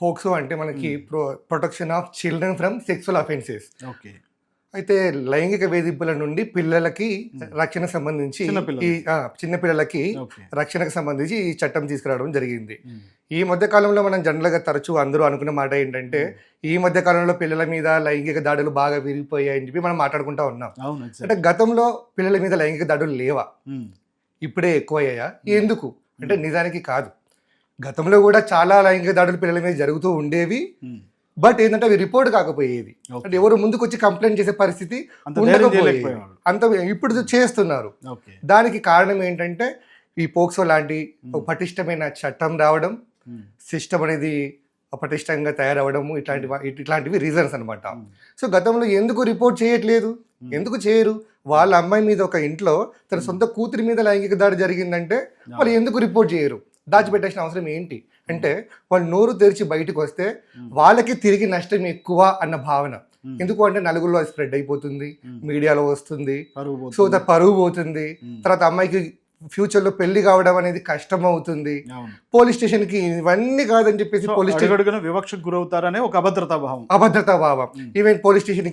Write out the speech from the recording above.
POCSO అంటే మనకి protection of children from sexual offences. Okay. అయితే లైంగిక వేధింపుల నుండి పిల్లలకి రక్షణ సంబంధించి చిన్న పిల్లలకి ఓకే. రక్షణకు సంబంధించి ఈ చట్టం తీసుకురావడం జరిగింది. ఈ మధ్య కాలంలో మనం జనరల్గా తరచూ అందరూ అనుకున్న మాట ఏంటంటే ఈ మధ్య కాలంలో పిల్లల మీద లైంగిక దాడులు బాగా విరిగిపోయాయని చెప్పి మనం మాట్లాడుకుంటా ఉన్నాం. అవును. అంటే గతంలో పిల్లల మీద లైంగిక దాడులు లేవా, ఇప్పుడే ఎక్కువయ్యాయా? ఎందుకు అంటే నిజానికి కాదు. గతంలో కూడా చాలా లైంగిక దాడులు పిల్లల మీద జరుగుతూ ఉండేవి. బట్ ఏంటంటే అవి రిపోర్ట్ కాకపోయేది. అంటే ఎవరు ముందుకు వచ్చి కంప్లైంట్ చేసే పరిస్థితి ఉండకపోయేది. అంత ఇప్పుడు చేస్తున్నారు. దానికి కారణం ఏంటంటే ఈ పోక్సో లాంటి ఒక పటిష్టమైన చట్టం రావడం, సిస్టమ్ అనేది పటిష్టంగా తయారవడము, ఇట్లాంటివి రీజన్స్ అనమాట. సో గతంలో ఎందుకు రిపోర్ట్ చేయట్లేదు, ఎందుకు చేయరు? వాళ్ళ అమ్మాయి మీద ఒక ఇంట్లో తన సొంత కూతురి మీద లైంగిక దాడి జరిగిందంటే వాళ్ళు ఎందుకు రిపోర్ట్ చేయరు? దాచిపెట్టాల్సిన అవసరం ఏంటి? అంటే వాళ్ళు నోరు తెరిచి బయటకు వస్తే వాళ్ళకి తిరిగి నష్టం ఎక్కువ అన్న భావన. ఎందుకు అంటే నలుగురిలో అది స్ప్రెడ్ అయిపోతుంది, మీడియాలో వస్తుంది, సో పరువు పోతుంది. తర్వాత అమ్మాయికి ఫ్యూచర్లో పెళ్లి కావడం అనేది కష్టం అవుతుంది. పోలీస్ స్టేషన్కి ఇవన్నీ కాదని చెప్పేసి పోలీస్ స్టేషన్ వివక్షకు గురవుతారనే ఒక అభద్రతా భావం. Even police station